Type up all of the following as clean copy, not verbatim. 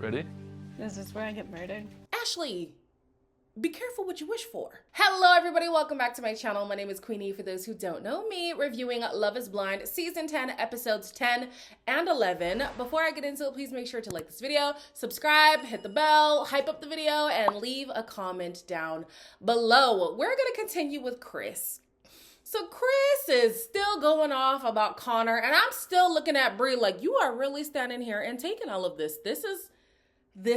Ready? Is this where I get murdered? Ashley, be careful what you wish for. Hello everybody, welcome back to my channel. My name is Queenie. For those who don't know me, reviewing Love is Blind season 10 episodes 10 and 11. Before I get into it, please make sure to like this video, subscribe, hit the bell, hype up the video, and leave a comment down below. We're gonna continue with Chris. So Chris is still going off about Connor, and I'm still looking at Bri like, you are really standing here and taking all of this. This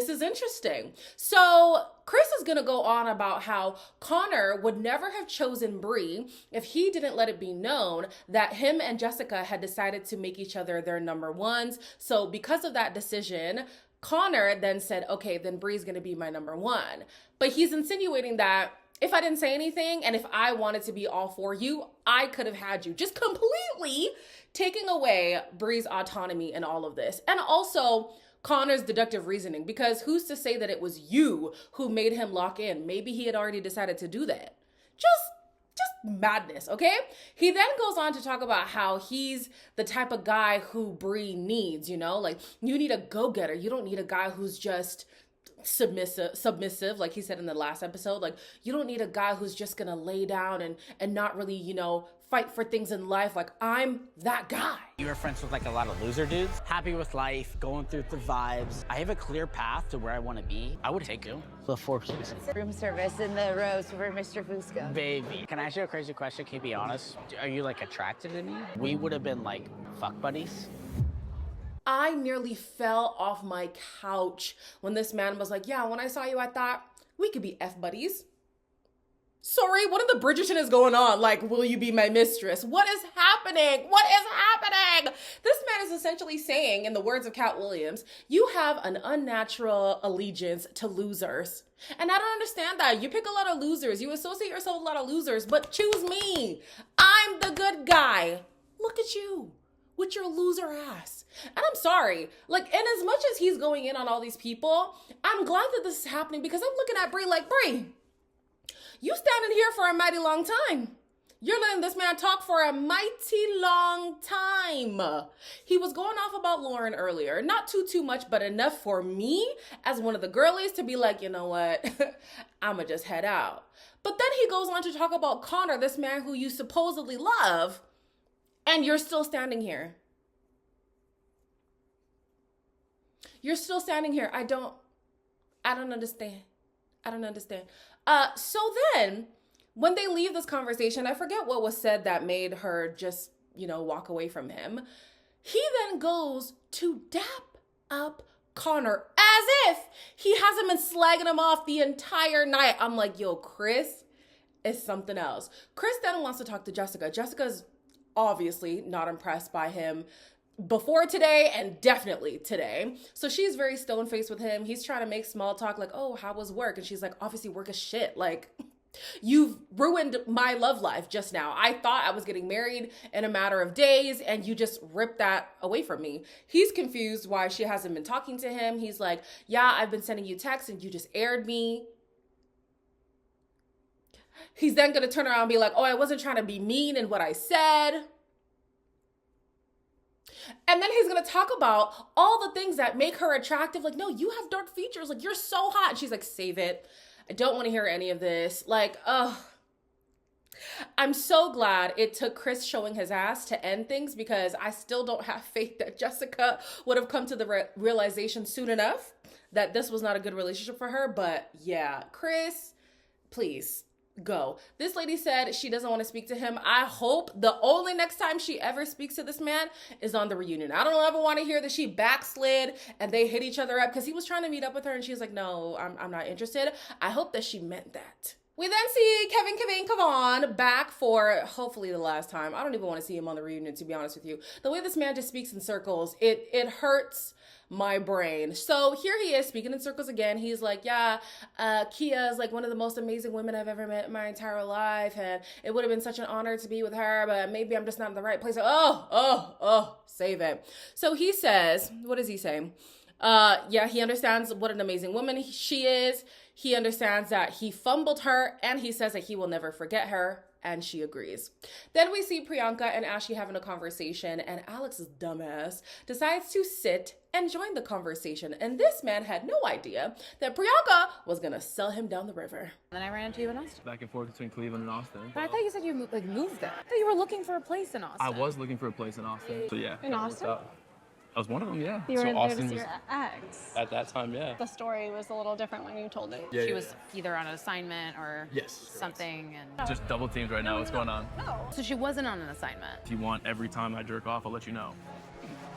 is interesting. So Chris is going to go on about how Connor would never have chosen Bri if he didn't let it be known that him and Jessica had decided to make each other their number ones. So because of that decision, Connor then said, okay, then Bri's going to be my number one. But he's insinuating that if I didn't say anything and if I wanted to be all for you, I could have had you. Just completely taking away Bri's autonomy in all of this. And also Connor's deductive reasoning, because who's to say that it was you who made him lock in? Maybe he had already decided to do that. Just madness, okay? He then goes on to talk about how he's the type of guy who Bri needs, you know? Like, you need a go-getter. You don't need a guy who's just submissive, like he said in the last episode. Like, you don't need a guy who's just gonna lay down and not really, you know, fight for things in life. Like, I'm that guy. You were friends with like a lot of loser dudes, happy with life, going through the vibes. I have a clear path to where I want to be. I would take you. The Forbes season. Room service in the rose for Mr. Fusco. Baby, can I ask you a crazy question? Can you be honest? Are you like attracted to me? We would have been like fuck buddies. I nearly fell off my couch when this man was like, yeah, when I saw you, I thought we could be F buddies. Sorry, what in the Bridgerton is going on? Like, will you be my mistress? What is happening? What is happening? This man is essentially saying, in the words of Cat Williams, you have an unnatural allegiance to losers. And I don't understand that. You pick a lot of losers. You associate yourself with a lot of losers, but choose me. I'm the good guy. Look at you with your loser ass. And I'm sorry, like, and as much as he's going in on all these people, I'm glad that this is happening, because I'm looking at Bri like, Bri, you standing here for a mighty long time. You're letting this man talk for a mighty long time. He was going off about Lauren earlier. Not too much, but enough for me as one of the girlies to be like, you know what? I'ma just head out. But then he goes on to talk about Connor, this man who you supposedly love, and you're still standing here. You're still standing here. I don't understand. I don't understand. So then when they leave this conversation, I forget what was said that made her just, you know, walk away from him. He then goes to dap up Connor as if he hasn't been slagging him off the entire night. I'm like, yo, Chris is something else. Chris then wants to talk to Jessica. Jessica's obviously not impressed by him before today and definitely today. So she's very stone-faced with him. He's trying to make small talk like, oh, how was work? And she's like, obviously work is shit. Like, you've ruined my love life just now. I thought I was getting married in a matter of days and you just ripped that away from me. He's confused why she hasn't been talking to him. He's like, yeah, I've been sending you texts and you just aired me. He's then gonna turn around and be like, oh, I wasn't trying to be mean in what I said. And then he's going to talk about all the things that make her attractive. Like, no, you have dark features. Like, you're so hot. And she's like, save it. I don't want to hear any of this. Like, ugh. I'm so glad it took Chris showing his ass to end things, because I still don't have faith that Jessica would have come to the realization soon enough that this was not a good relationship for her. But yeah, Chris, please. Go. This lady said she doesn't want to speak to him. I hope the only next time she ever speaks to this man is on the reunion. I don't ever want to hear that she backslid and they hit each other up, because he was trying to meet up with her and she was like, no, I'm not interested. I hope that she meant that. We then see Kevin back for hopefully the last time. I don't even want to see him on the reunion, to be honest with you. The way this man just speaks in circles, it hurts my brain. So here he is speaking in circles again. He's like, yeah, Kia is like one of the most amazing women I've ever met in my entire life, and it would have been such an honor to be with her, but maybe I'm just not in the right place. Save it. So he says, what does he say? Yeah, he understands what an amazing woman she is. He understands that he fumbled her, and he says that he will never forget her. And she agrees. Then we see Priyanka and Ashley having a conversation, and Alex's dumbass decides to sit and joined the conversation. And this man had no idea that Priyanka was gonna sell him down the river. Then I ran into you in Austin. Back and forth between Cleveland and Austin. But I thought you said you moved there. I thought you were looking for a place in Austin. I was looking for a place in Austin. So yeah. In Austin? I was one of them, yeah. You were so there Austin to see was your ex. at that time, yeah. The story was a little different when you told it. Yeah, She yeah, was either on an assignment or Yes. something. And Just double teams right now. What's going on? so she wasn't on an assignment. If you want every time I jerk off, I'll let you know.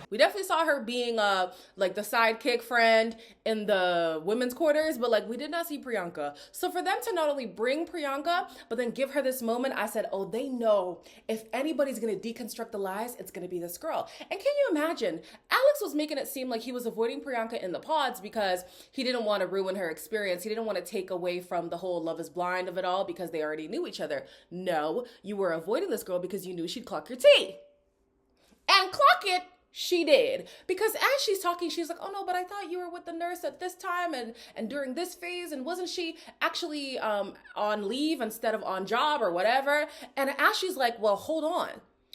We definitely saw her being like the sidekick friend in the women's quarters, but like we did not see Priyanka. So for them to not only bring Priyanka, but then give her this moment, I said, oh, they know if anybody's gonna deconstruct the lies, it's gonna be this girl. And can you imagine? Alex was making it seem like he was avoiding Priyanka in the pods because he didn't want to ruin her experience. He didn't want to take away from the whole Love is Blind of it all because they already knew each other. No, you were avoiding this girl because you knew she'd clock your tea. And clock it. She did. Because as she's talking, she's like, oh no, but I thought you were with the nurse at this time and during this phase. And wasn't she actually on leave instead of on job or whatever? And as she's like, well, hold on.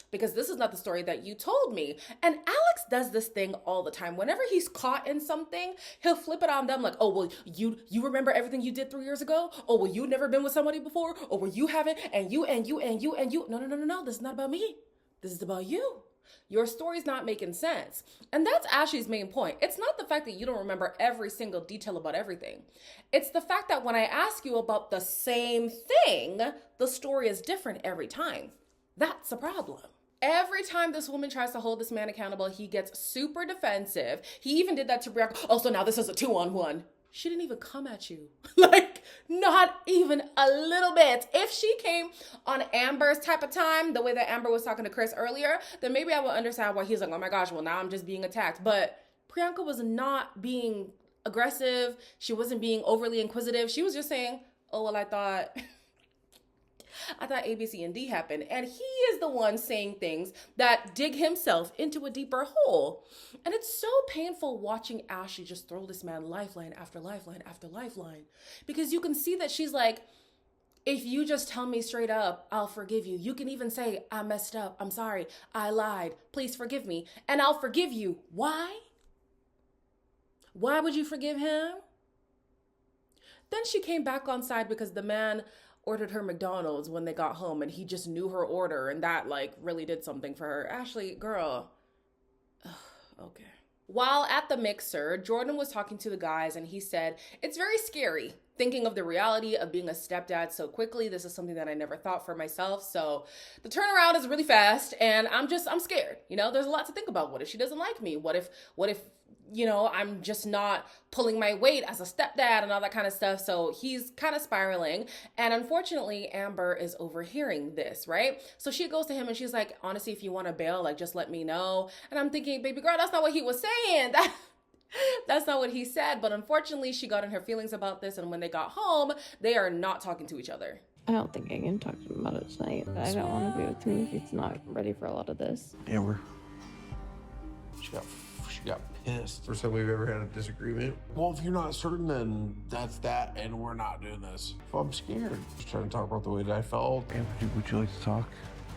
Because this is not the story that you told me. And Alex does this thing all the time. Whenever he's caught in something, he'll flip it on them like, oh, well, you remember everything you did 3 years ago? Oh, well, you never been with somebody before? Or well, you haven't? And you. No. This is not about me. This is about you. Your story's not making sense. And that's Ashley's main point. It's not the fact that you don't remember every single detail about everything. It's the fact that when I ask you about the same thing, the story is different every time. That's a problem. Every time this woman tries to hold this man accountable, he gets super defensive. He even did that to Brianna. Oh, so now this is a 2-on-1. She didn't even come at you. Like, not even a little bit. If she came on Amber's type of time, the way that Amber was talking to Chris earlier, then maybe I would understand why he's like, oh my gosh, well now I'm just being attacked. But Priyanka was not being aggressive. She wasn't being overly inquisitive. She was just saying, oh, well, I thought A, B, C, and D happened. And he is the one saying things that dig himself into a deeper hole. And it's so painful watching Ashley just throw this man lifeline after lifeline after lifeline. Because you can see that she's like, if you just tell me straight up, I'll forgive you. You can even say, I messed up. I'm sorry. I lied. Please forgive me. And I'll forgive you. Why? Why would you forgive him? Then she came back on side because the man ordered her McDonald's when they got home and he just knew her order and that like really did something for her. Ashley, girl. Ugh, okay. While at the mixer, Jordan was talking to the guys and he said, it's very scary thinking of the reality of being a stepdad so quickly. This is something that I never thought for myself. So the turnaround is really fast and I'm scared. You know, there's a lot to think about. What if she doesn't like me? What if, you know, I'm just not pulling my weight as a stepdad and all that kind of stuff. So he's kind of spiraling. And unfortunately, Amber is overhearing this, right? So she goes to him and she's like, honestly, if you want to bail, like, just let me know. And I'm thinking, baby girl, that's not what he was saying. That's not what he said. But unfortunately, she got in her feelings about this. And when they got home, they are not talking to each other. I don't think I can talk to him about it tonight. I don't want to be with him if he's not ready for a lot of this. Amber. She got pissed. First time we've ever had a disagreement. Well, if you're not certain, then that's that, and we're not doing this. Well, I'm scared. Just trying to talk about the way that I felt. Amber, would you like to talk?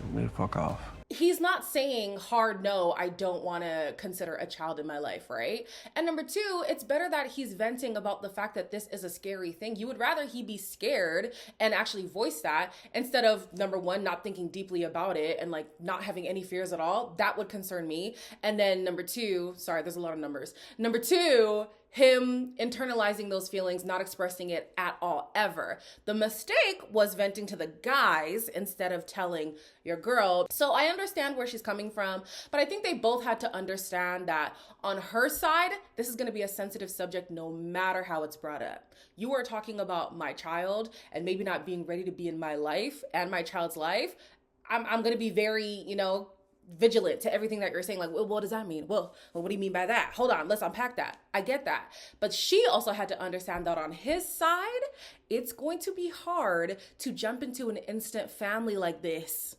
I'm gonna fuck off. He's not saying hard no, I don't want to consider a child in my life, right? And number two, it's better that he's venting about the fact that this is a scary thing. You would rather he be scared and actually voice that instead of, number one, not thinking deeply about it and like not having any fears at all. That would concern me. And then number two, sorry, there's a lot of numbers. Number two, him internalizing those feelings, not expressing it at all, ever. The mistake was venting to the guys instead of telling your girl. So I understand where she's coming from, but I think they both had to understand that on her side, this is gonna be a sensitive subject no matter how it's brought up. You are talking about my child and maybe not being ready to be in my life and my child's life. I'm gonna be very, you know, vigilant to everything that you're saying. Like, well, what does that mean? Well, what do you mean by that? Hold on, let's unpack that. I get that. But she also had to understand that on his side, it's going to be hard to jump into an instant family like this.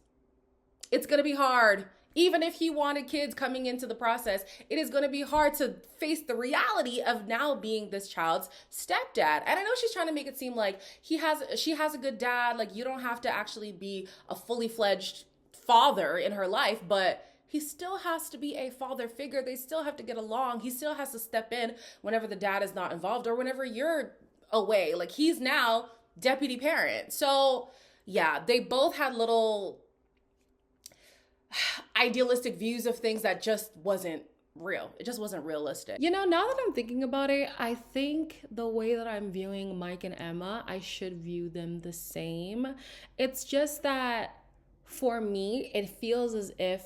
It's going to be hard. Even if he wanted kids coming into the process, it is going to be hard to face the reality of now being this child's stepdad. And I know she's trying to make it seem like she has a good dad. Like, you don't have to actually be a fully fledged father in her life, but he still has to be a father figure. They still have to get along. He still has to step in whenever the dad is not involved or whenever you're away. Like, he's now deputy parent. So yeah, they both had little idealistic views of things that just wasn't real. It just wasn't realistic. You know, now that I'm thinking about it, I think the way that I'm viewing Mike and Emma, I should view them the same. It's just that for me, it feels as if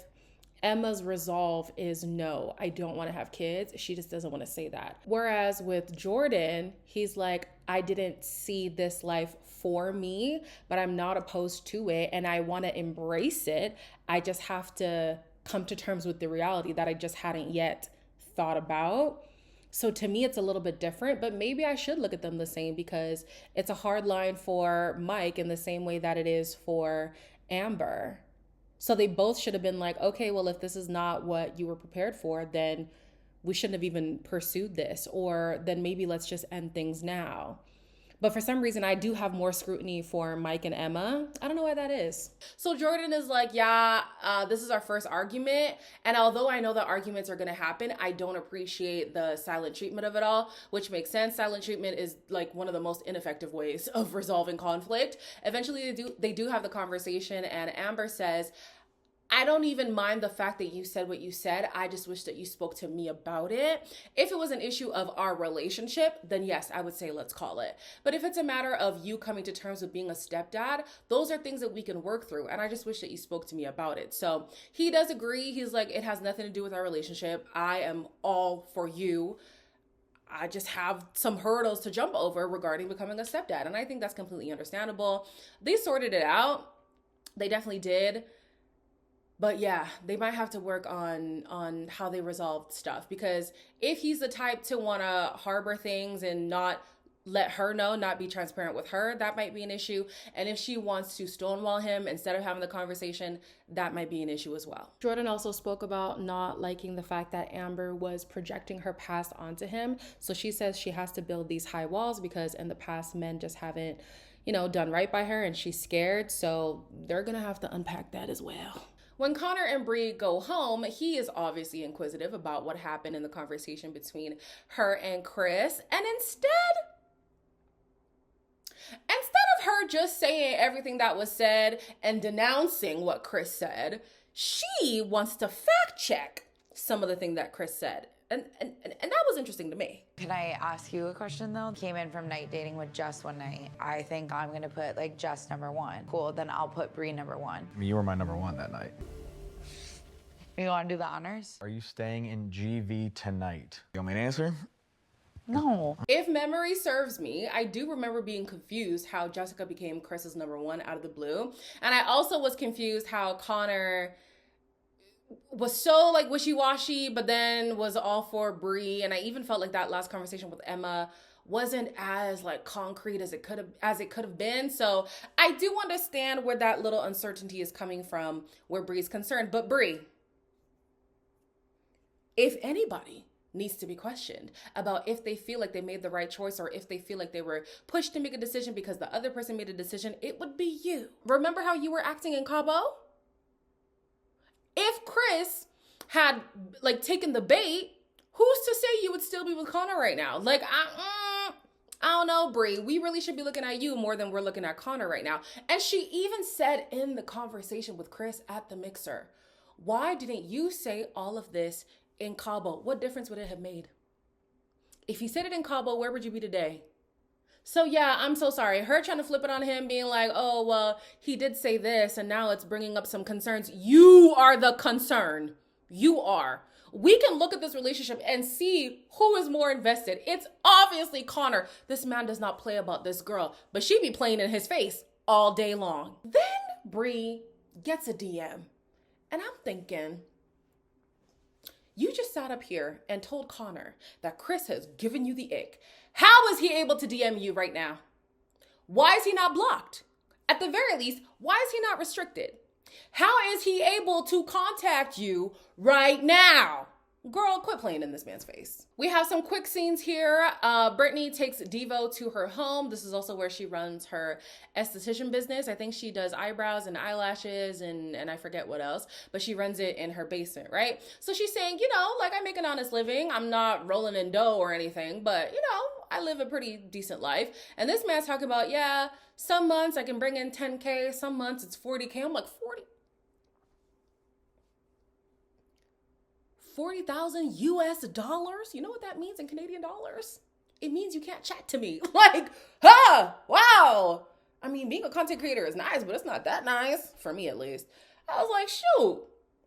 Emma's resolve is no, I don't want to have kids. She just doesn't want to say that. Whereas with Jordan, he's like, I didn't see this life for me, but I'm not opposed to it and I want to embrace it. I just have to come to terms with the reality that I just hadn't yet thought about. So to me, it's a little bit different, but maybe I should look at them the same because it's a hard line for Mike in the same way that it is for Amber. So they both should have been like, okay, well, if this is not what you were prepared for, then we shouldn't have even pursued this, or then maybe let's just end things now. But for some reason, I do have more scrutiny for Mike and Emma. I don't know why that is. So Jordan is like, yeah, this is our first argument. And although I know that arguments are going to happen, I don't appreciate the silent treatment of it all, which makes sense. Silent treatment is like one of the most ineffective ways of resolving conflict. Eventually, they do have the conversation, and Amber says, I don't even mind the fact that you said what you said. I just wish that you spoke to me about it. If it was an issue of our relationship, then yes, I would say let's call it. But if it's a matter of you coming to terms with being a stepdad, those are things that we can work through. And I just wish that you spoke to me about it. So he does agree. He's like, it has nothing to do with our relationship. I am all for you. I just have some hurdles to jump over regarding becoming a stepdad. And I think that's completely understandable. They sorted it out. They definitely did. But yeah, they might have to work on how they resolve stuff, because if he's the type to want to harbor things and not let her know, not be transparent with her, that might be an issue. And if she wants to stonewall him instead of having the conversation, that might be an issue as well. Jordan also spoke about not liking the fact that Amber was projecting her past onto him. So she says she has to build these high walls because in the past men just haven't, done right by her, and she's scared. So they're going to have to unpack that as well. When Connor and Bri go home, he is obviously inquisitive about what happened in the conversation between her and Chris. And instead of her just saying everything that was said and denouncing what Chris said, she wants to fact check some of the things that Chris said. And that was interesting to me. Can I ask you a question though? Came in from night dating with Jess one night. I think I'm gonna put like Jess number one. Cool, then I'll put Bri number one. I mean, you were my number one that night. You wanna do the honors? Are you staying in GV tonight? You want me to answer? No. If memory serves me, I do remember being confused how Jessica became Chris's number one out of the blue. And I also was confused how Connor was so like wishy-washy, but then was all for Bri. And I even felt like that last conversation with Emma wasn't as like concrete as it could have been. So I do understand where that little uncertainty is coming from, where Bri's concerned. But Bri, if anybody needs to be questioned about if they feel like they made the right choice or if they feel like they were pushed to make a decision because the other person made a decision, it would be you. Remember how you were acting in Cabo? If Chris had like taken the bait, who's to say you would still be with Connor right now? Like, I don't know, Bri. We really should be looking at you more than we're looking at Connor right now. And she even said in the conversation with Chris at the mixer, why didn't you say all of this in Cabo? What difference would it have made? If you said it in Cabo, where would you be today? So yeah, I'm so sorry. Her trying to flip it on him, being like, oh, well, he did say this and now it's bringing up some concerns. You are the concern. You are. We can look at this relationship and see who is more invested. It's obviously Connor. This man does not play about this girl, but she be playing in his face all day long. Then Bri gets a DM and I'm thinking, you just sat up here and told Connor that Chris has given you the ick. How is he able to DM you right now? Why is he not blocked? At the very least, why is he not restricted? How is he able to contact you right now? Girl, quit playing in this man's face. We have some quick scenes here. Brittany takes Devo to her home. This is also where she runs her esthetician business. I think she does eyebrows and eyelashes and I forget what else, but she runs it in her basement, right? So she's saying, you know, like, I make an honest living. I'm not rolling in dough or anything, but, you know, I live a pretty decent life. And this man's talking about, yeah, some months I can bring in 10K, some months it's 40K. I'm like, 40,000 US dollars? You know what that means in Canadian dollars? It means you can't chat to me. Like, wow. I mean, being a content creator is nice, but it's not that nice, for me at least. I was like, shoot,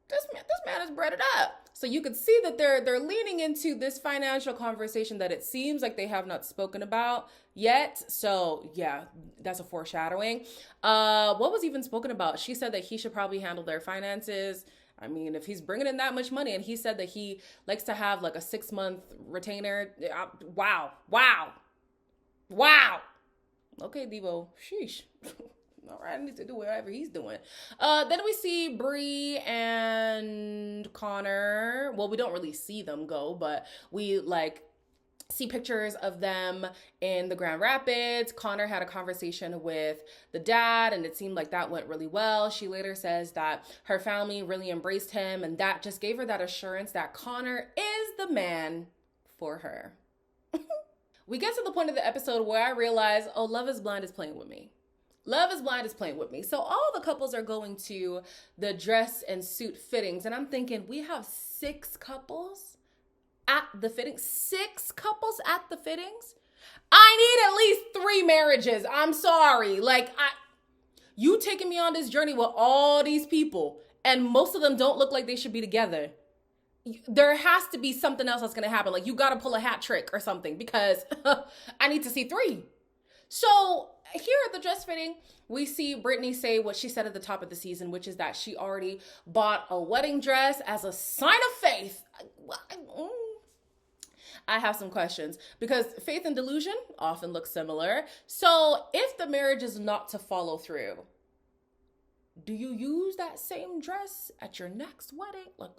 this man is breaded up. So you could see that they're leaning into this financial conversation that it seems like they have not spoken about yet. So yeah, that's a foreshadowing. What was even spoken about? She said that he should probably handle their finances. I mean, if he's bringing in that much money, and he said that he likes to have like a 6-month retainer. Wow. Okay, Devo, sheesh. All right, I need to do whatever he's doing. Then we see Bri and Connor. Well, we don't really see them go, but we like see pictures of them in the Grand Rapids. Connor had a conversation with the dad, and it seemed like that went really well. She later says that her family really embraced him, and that just gave her that assurance that Connor is the man for her. We get to the point of the episode where I realize, oh, Love is Blind is playing with me. Love is Blind is playing with me. So all the couples are going to the dress and suit fittings, and I'm thinking, we have 6 couples at the fittings? 6 couples at the fittings? I need at least 3 marriages. I'm sorry. Like, you taking me on this journey with all these people, and most of them don't look like they should be together. There has to be something else that's going to happen. Like, you got to pull a hat trick or something, because I need to see 3. So here at the dress fitting, we see Brittany say what she said at the top of the season, which is that she already bought a wedding dress as a sign of faith. I have some questions, because faith and delusion often look similar. So if the marriage is not to follow through, do you use that same dress at your next wedding? Like,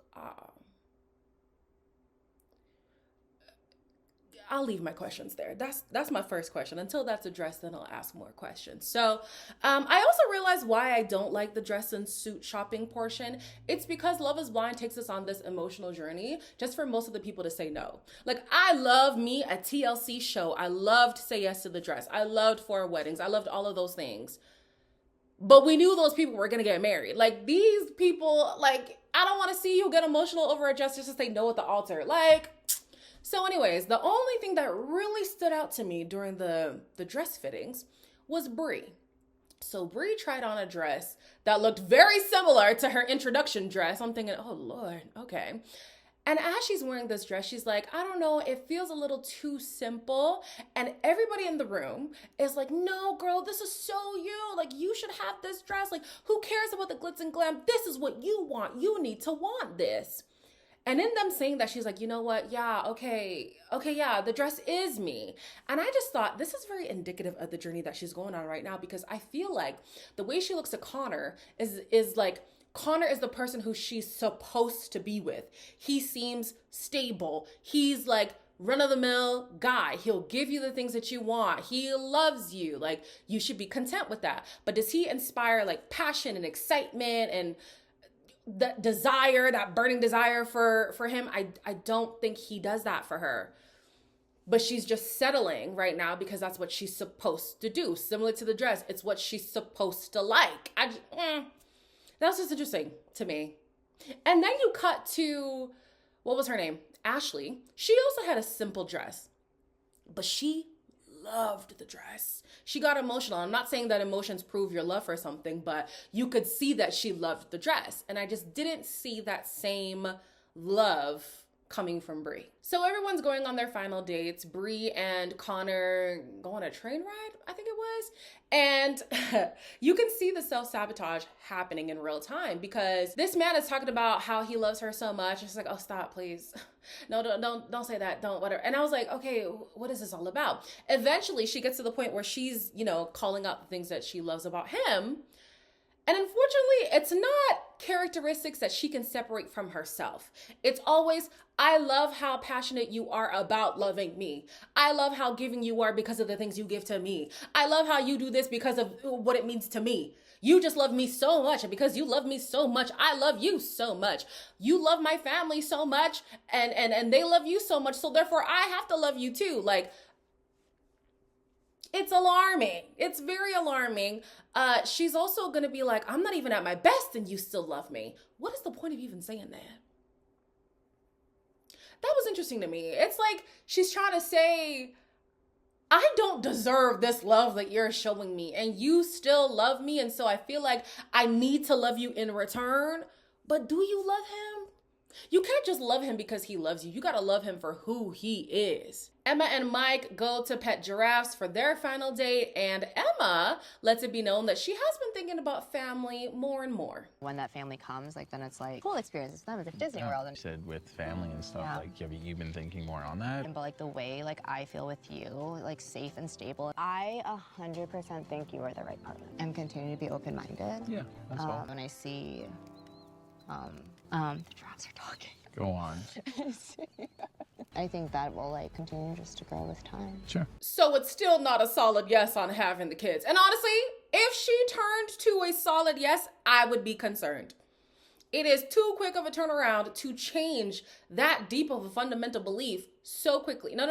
I'll leave my questions there. That's my first question. Until that's addressed, then I'll ask more questions. So I also realized why I don't like the dress and suit shopping portion. It's because Love is Blind takes us on this emotional journey just for most of the people to say no. Like, I love me a TLC show. I loved Say Yes to the Dress. I loved 4 Weddings. I loved all of those things. But we knew those people were going to get married. Like, these people, like, I don't want to see you get emotional over a dress just to say no at the altar. Like, so anyways, the only thing that really stood out to me during the dress fittings was Bri. So Bri tried on a dress that looked very similar to her introduction dress. I'm thinking, oh Lord, okay. And as she's wearing this dress, she's like, I don't know, it feels a little too simple. And everybody in the room is like, no, girl, this is so you. Like, you should have this dress. Like, who cares about the glitz and glam? This is what you want. You need to want this. And in them saying that, she's like, you know what? Yeah, okay, yeah, the dress is me. And I just thought this is very indicative of the journey that she's going on right now, because I feel like the way she looks at Connor is like, Connor is the person who she's supposed to be with. He seems stable. He's like run-of-the-mill guy. He'll give you the things that you want. He loves you. Like, you should be content with that. But does he inspire like passion and excitement and that desire, that burning desire for him? I don't think he does that for her. But she's just settling right now because that's what she's supposed to do. Similar to the dress, it's what she's supposed to like. That's just interesting to me. And then you cut to, what was her name? Ashley. She also had a simple dress, but she loved the dress. She got emotional. I'm not saying that emotions prove your love for something, but you could see that she loved the dress. And I just didn't see that same love coming from Bri. So everyone's going on their final dates. Bri and Connor go on a train ride, I think it was. And you can see the self-sabotage happening in real time, because this man is talking about how he loves her so much. It's like, oh, stop, please. No, don't say that. Don't, whatever. And I was like, okay, what is this all about? Eventually she gets to the point where she's, calling out the things that she loves about him. And unfortunately, it's not characteristics that she can separate from herself. It's always, I love how passionate you are about loving me. I love how giving you are because of the things you give to me. I love how you do this because of what it means to me. You just love me so much, and because you love me so much, I love you so much. You love my family so much, and they love you so much, so therefore I have to love you too. Like, it's alarming. It's very alarming. She's also gonna be like, I'm not even at my best and you still love me. What is the point of even saying that? That was interesting to me. It's like she's trying to say, I don't deserve this love that you're showing me, and you still love me, and so I feel like I need to love you in return. But do you love him? You can't just love him because he loves you. You gotta love him for who he is. Emma and Mike go to pet giraffes for their final date, and Emma lets it be known that she has been thinking about family more and more. When that family comes, like, then it's like cool experience. It's not as if Disney World. And Said with family and stuff, Yeah. like, have you been thinking more on that? but like the way like I feel with you, like safe and stable. I 100% think you are the right partner. I'm continuing to be open-minded. Yeah, that's all. When I see, the giraffes are talking. Go on. I think that will like continue just to grow with time. Sure. So it's still not a solid yes on having the kids. And honestly, if she turned to a solid yes, I would be concerned. It is too quick of a turnaround to change that deep of a fundamental belief so quickly. No.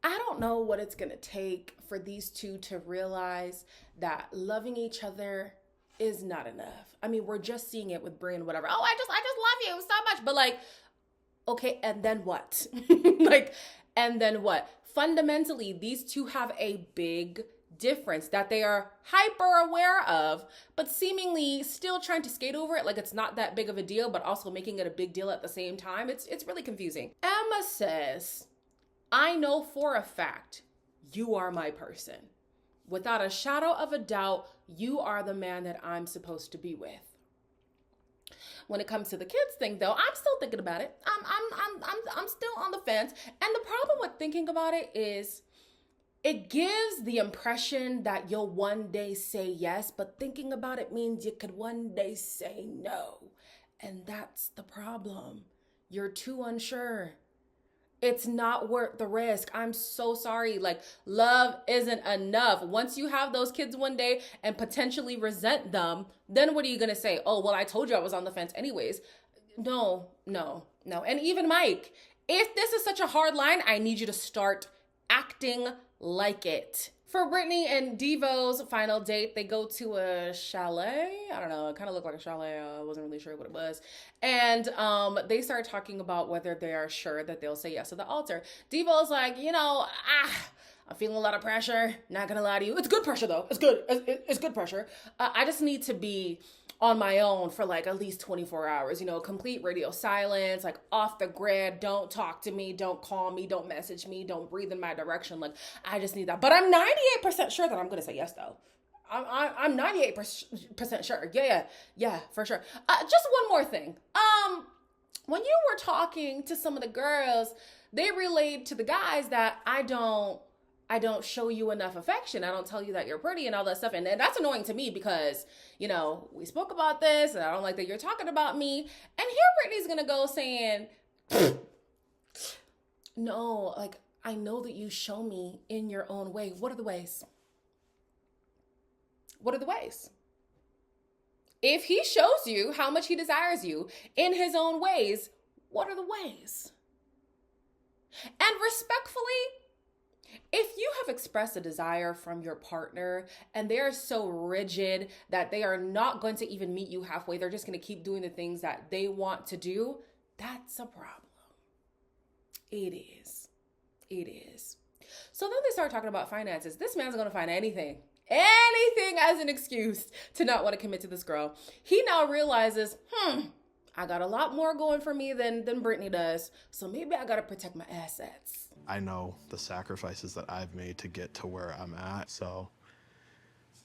I don't know what it's gonna take for these two to realize that loving each other is not enough. I mean, we're just seeing it with Bri and whatever. Oh, I just love you so much. But like, okay, and then what? And then what? Fundamentally, these two have a big difference that they are hyper aware of, but seemingly still trying to skate over it like it's not that big of a deal, but also making it a big deal at the same time. It's really confusing. Emma says, I know for a fact you are my person. Without a shadow of a doubt, you are the man that I'm supposed to be with. When it comes to the kids thing, though, I'm still thinking about it. I'm still on the fence. And the problem with thinking about it is it gives the impression that you'll one day say yes, but thinking about it means you could one day say no. And that's the problem. You're too unsure. It's not worth the risk. I'm so sorry. Like, love isn't enough. Once you have those kids one day and potentially resent them, then what are you going to say? Oh, well, I told you I was on the fence anyways. No. And even Mike, if this is such a hard line, I need you to start acting like it. For Brittany and Devo's final date, they go to a chalet. I don't know, it kind of looked like a chalet. I wasn't really sure what it was. And they start talking about whether they are sure that they'll say yes to the altar. Devo's like, I'm feeling a lot of pressure. Not gonna lie to you. It's good pressure though. It's good. It's good pressure. I just need to be on my own for like at least 24 hours, complete radio silence, like off the grid. Don't talk to me. Don't call me. Don't message me. Don't breathe in my direction. Like, I just need that. But I'm 98% sure that I'm going to say yes though. I'm 98% sure. Yeah, for sure. Just one more thing. When you were talking to some of the girls, they relayed to the guys that I don't show you enough affection. I don't tell you that you're pretty and all that stuff. And that's annoying to me because, we spoke about this and I don't like that you're talking about me. And here Brittany's going to go saying, no, like, I know that you show me in your own way. What are the ways? What are the ways? If he shows you how much he desires you in his own ways, what are the ways? And respectfully, if you have expressed a desire from your partner and they are so rigid that they are not going to even meet you halfway, they're just going to keep doing the things that they want to do, that's a problem. It is. So then they start talking about finances. This man's going to find anything as an excuse to not want to commit to this girl. He now realizes, I got a lot more going for me than Brittany does, so maybe I got to protect my assets. I know the sacrifices that I've made to get to where I'm at, so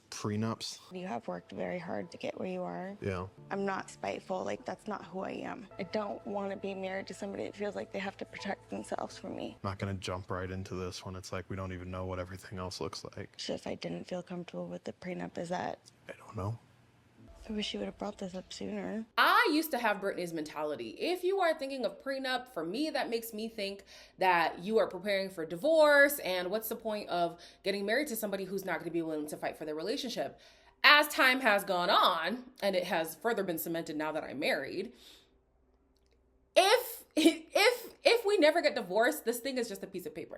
prenups. You have worked very hard to get where you are. Yeah. I'm not spiteful. Like, that's not who I am. I don't want to be married to somebody that feels like they have to protect themselves from me. I'm not gonna jump right into this when it's like we don't even know what everything else looks like. So if I didn't feel comfortable with the prenup, is that? I don't know. I wish you would have brought this up sooner. I used to have Brittany's mentality. If you are thinking of prenup, for me, that makes me think that you are preparing for divorce. And what's the point of getting married to somebody who's not going to be willing to fight for their relationship? As time has gone on, and it has further been cemented now that I'm married, if we never get divorced, this thing is just a piece of paper.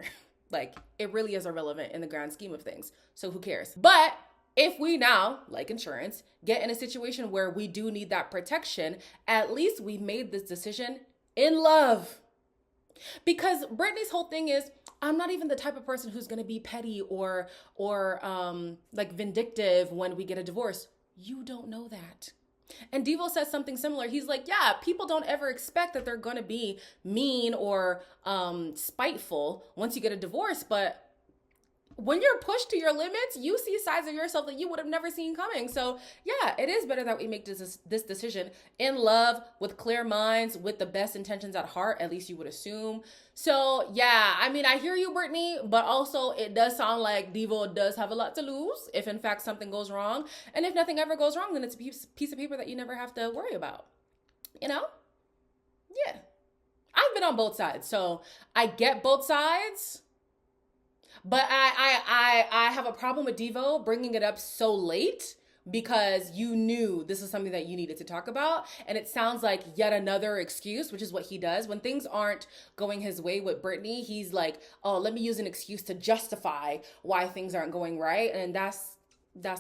Like, it really is irrelevant in the grand scheme of things. So who cares? But if we now, like insurance, get in a situation where we do need that protection, at least we made this decision in love. Because Brittany's whole thing is, I'm not even the type of person who's gonna be petty or like vindictive when we get a divorce. You don't know that. And Devo says something similar. He's like, yeah, people don't ever expect that they're gonna be mean or spiteful once you get a divorce, but when you're pushed to your limits, you see sides of yourself that you would have never seen coming. So yeah, it is better that we make this decision in love, with clear minds, with the best intentions at heart, at least you would assume. So yeah, I mean, I hear you, Brittany, but also it does sound like Devo does have a lot to lose if in fact something goes wrong. And if nothing ever goes wrong, then it's a piece of paper that you never have to worry about. You know? Yeah. I've been on both sides, so I get both sides. But I have a problem with Devo bringing it up so late because you knew this is something that you needed to talk about. And it sounds like yet another excuse, which is what he does. When things aren't going his way with Brittany, he's like, oh, let me use an excuse to justify why things aren't going right. And that's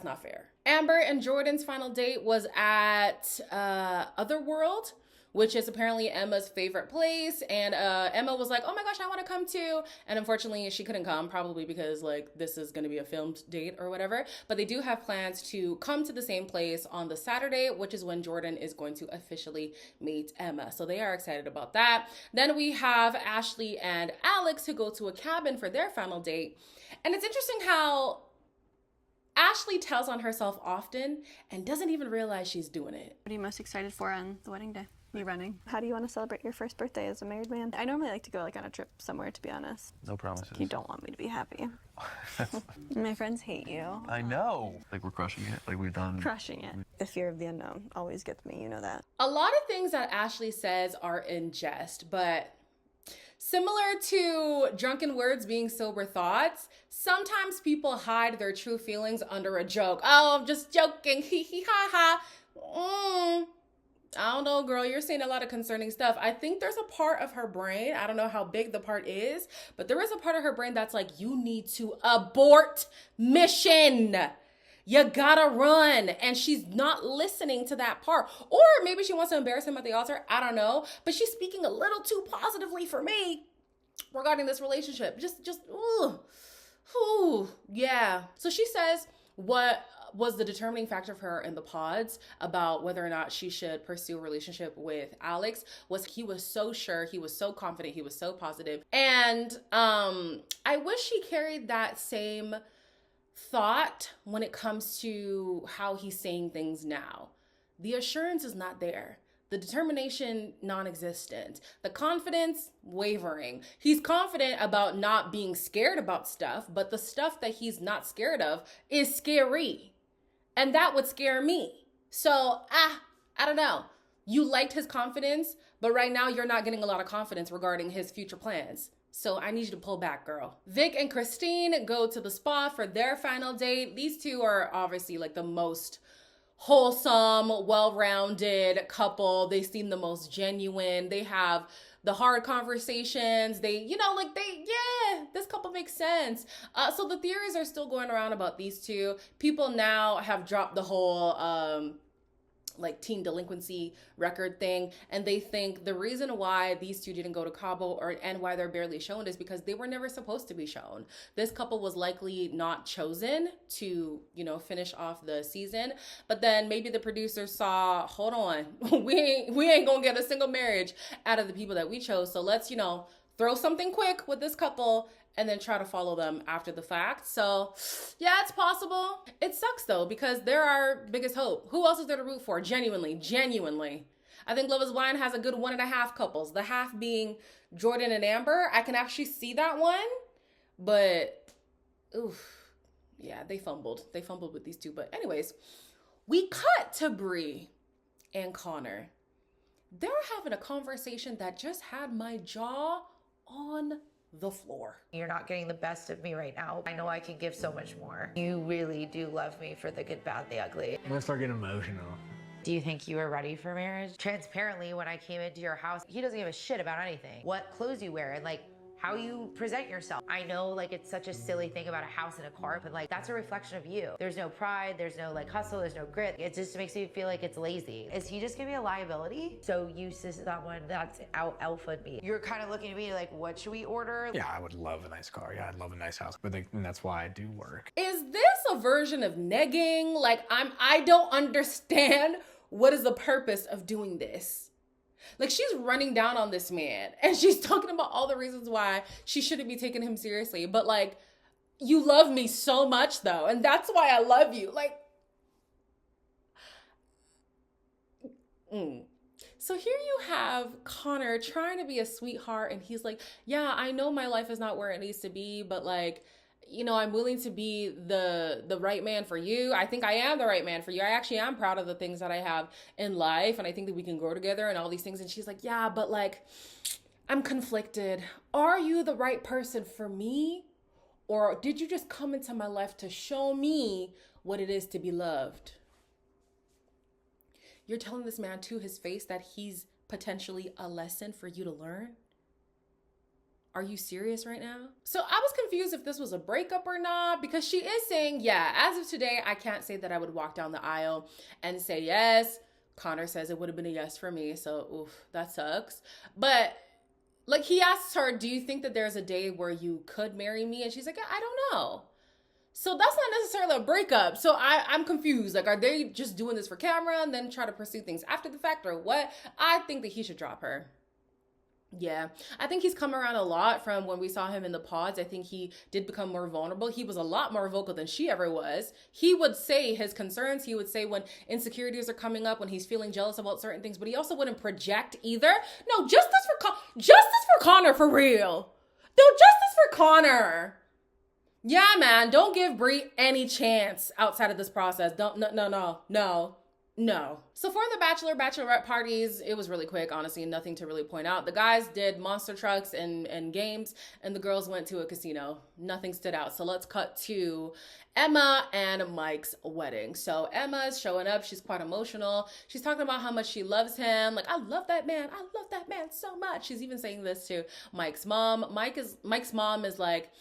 not fair. Amber and Jordan's final date was at Otherworld, which is apparently Emma's favorite place. And Emma was like, oh my gosh, I want to come too. And unfortunately, she couldn't come, probably because like this is going to be a filmed date or whatever. But they do have plans to come to the same place on the Saturday, which is when Jordan is going to officially meet Emma. So they are excited about that. Then we have Ashley and Alex who go to a cabin for their final date. And it's interesting how Ashley tells on herself often and doesn't even realize she's doing it. What are you most excited for on the wedding day? Me running. How do you want to celebrate your first birthday as a married man? I normally like to go like on a trip somewhere, to be honest. No promises. You don't want me to be happy. My friends hate you. I know. Like we're crushing it. Like we've done. Crushing it. The fear of the unknown always gets me, you know that. A lot of things that Ashley says are in jest, but similar to drunken words being sober thoughts, sometimes people hide their true feelings under a joke. Oh, I'm just joking. Hee hee ha ha. I don't know, girl, you're saying a lot of concerning stuff. I think there's a part of her brain, I don't know how big the part is, but there is a part of her brain that's like, you need to abort mission. You gotta run. And she's not listening to that part. Or maybe she wants to embarrass him at the altar. I don't know. But she's speaking a little too positively for me regarding this relationship. Yeah. So she says what was the determining factor for her in the pods about whether or not she should pursue a relationship with Alex was he was so sure, he was so confident, he was so positive. And I wish she carried that same thought when it comes to how he's saying things now. The assurance is not there. The determination, non-existent. The confidence, wavering. He's confident about not being scared about stuff, but the stuff that he's not scared of is scary. And that would scare me. So, I don't know. You liked his confidence, but right now you're not getting a lot of confidence regarding his future plans. So I need you to pull back, girl. Vic and Christine go to the spa for their final date. These two are obviously like the most wholesome, well-rounded couple. They seem the most genuine. They have the hard conversations. This couple makes sense. So the theories are still going around about these two. People now have dropped the whole teen delinquency record thing, and they think the reason why these two didn't go to Cabo and why they're barely shown is because they were never supposed to be shown. This couple was likely not chosen to, finish off the season, but then maybe the producers saw, hold on, we ain't gonna get a single marriage out of the people that we chose, so let's, throw something quick with this couple and then try to follow them after the fact. So yeah, it's possible. It sucks though, because they're our biggest hope. Who else is there to root for? Genuinely. I think Love is Blind has a good 1.5 couples. The half being Jordan and Amber. I can actually see that one, but oof. Yeah, they fumbled. They fumbled with these two. But anyways, we cut to Bri and Connor. They're having a conversation that just had my jaw on the floor. You're not getting the best of me right now. I know I can give so much more. You really do love me for the good, bad, the ugly. I'm gonna start getting emotional. Do you think you were ready for marriage? Transparently, when I came into your house, he doesn't give a shit about anything. What clothes you wear and like how you present yourself. I know like it's such a silly thing about a house and a car, but like that's a reflection of you. There's no pride, there's no like hustle, there's no grit. It just makes me feel like it's lazy. Is he just gonna be a liability? So you someone that's out alphaed me. You're kind of looking at me like, what should we order? Yeah, I would love a nice car. Yeah, I'd love a nice house. But and that's why I do work. Is this a version of negging? Like I don't understand what is the purpose of doing this. Like she's running down on this man and she's talking about all the reasons why she shouldn't be taking him seriously. But like, you love me so much though. And that's why I love you. Like, So here you have Connor trying to be a sweetheart and he's like, yeah, I know my life is not where it needs to be, but like, you know, I'm willing to be the right man for you. I think I am the right man for you. I actually am proud of the things that I have in life. And I think that we can grow together and all these things. And she's like, yeah, but like, I'm conflicted. Are you the right person for me? Or did you just come into my life to show me what it is to be loved? You're telling this man to his face that he's potentially a lesson for you to learn? Are you serious right now? So I was confused if this was a breakup or not, because she is saying, yeah, as of today, I can't say that I would walk down the aisle and say yes. Connor says it would have been a yes for me. So, oof, that sucks. But like he asks her, do you think that there's a day where you could marry me? And she's like, I don't know. So that's not necessarily a breakup. So I'm confused. Like, are they just doing this for camera and then try to pursue things after the fact or what? I think that he should drop her. Yeah, I think he's come around a lot from when we saw him in the pods. I think he did become more vulnerable. He was a lot more vocal than she ever was. He would say his concerns. He would say when insecurities are coming up, when he's feeling jealous about certain things, but he also wouldn't project either. No, justice for Connor, for real. No, justice for Connor. Yeah, man, don't give Bri any chance outside of this process. No. So for the bachelorette parties, it was really quick, honestly, nothing to really point out. The guys did monster trucks and games, and the girls went to a casino. Nothing stood out. So let's cut to Emma and Mike's wedding. So Emma's showing up. She's quite emotional. She's talking about how much she loves him. Like, I love that man. I love that man so much. She's even saying this to Mike's mom. Mike's mom is like,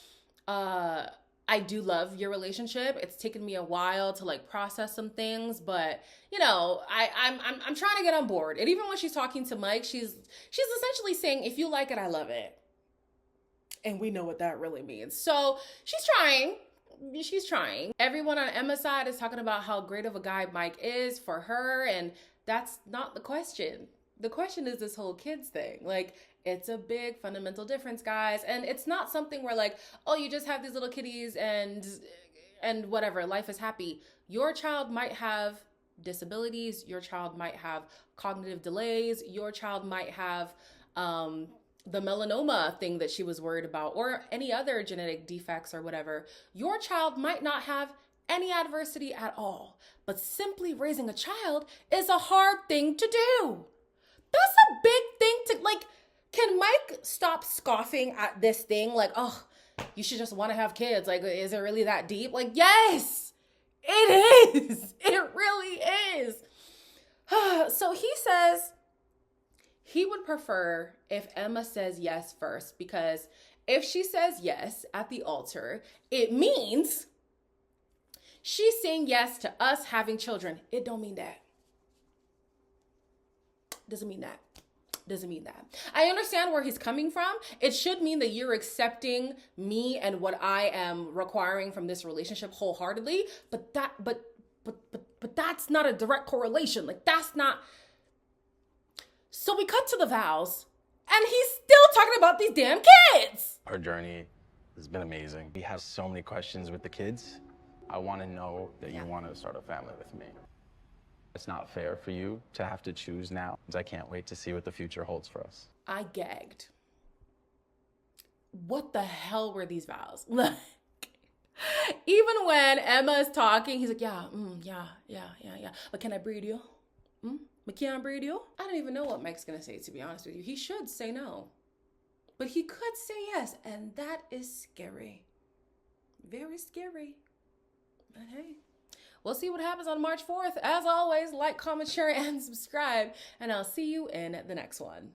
I do love your relationship. It's taken me a while to like process some things, but you know, I'm trying to get on board. And even when she's talking to Mike, she's essentially saying, if you like it, I love it. And we know what that really means. So she's trying. Everyone on Emma's side is talking about how great of a guy Mike is for her. And that's not the question. The question is this whole kids thing. Like, it's a big fundamental difference, guys. And it's not something where like, oh, you just have these little kitties and whatever, life is happy. Your child might have disabilities. Your child might have cognitive delays. Your child might have the melanoma thing that she was worried about, or any other genetic defects or whatever. Your child might not have any adversity at all, but simply raising a child is a hard thing to do. That's a big thing to like. Can Mike stop scoffing at this thing? Like, oh, you should just want to have kids. Like, is it really that deep? Like, yes, it is. It really is. So he says he would prefer if Emma says yes first, because if she says yes at the altar, it means she's saying yes to us having children. It don't mean that. Doesn't mean that. I understand where he's coming from. It should mean that you're accepting me and what I am requiring from this relationship wholeheartedly, but that's not a direct correlation. Like, that's not. So we cut to the vows, And he's still talking about these damn kids. Our journey has been amazing. We have so many questions with the kids. I want to know that you want to start a family with me. It's not fair for you to have to choose now. I can't wait to see what the future holds for us. I gagged. What the hell were these vows? Like, even when Emma is talking, he's like, yeah. But can I breed you? But can I breed you? I don't even know what Mike's gonna say, to be honest with you. He should say no. But he could say yes, and that is scary. Very scary. But hey, we'll see what happens on March 4th. As always, like, comment, share, and subscribe, and I'll see you in the next one.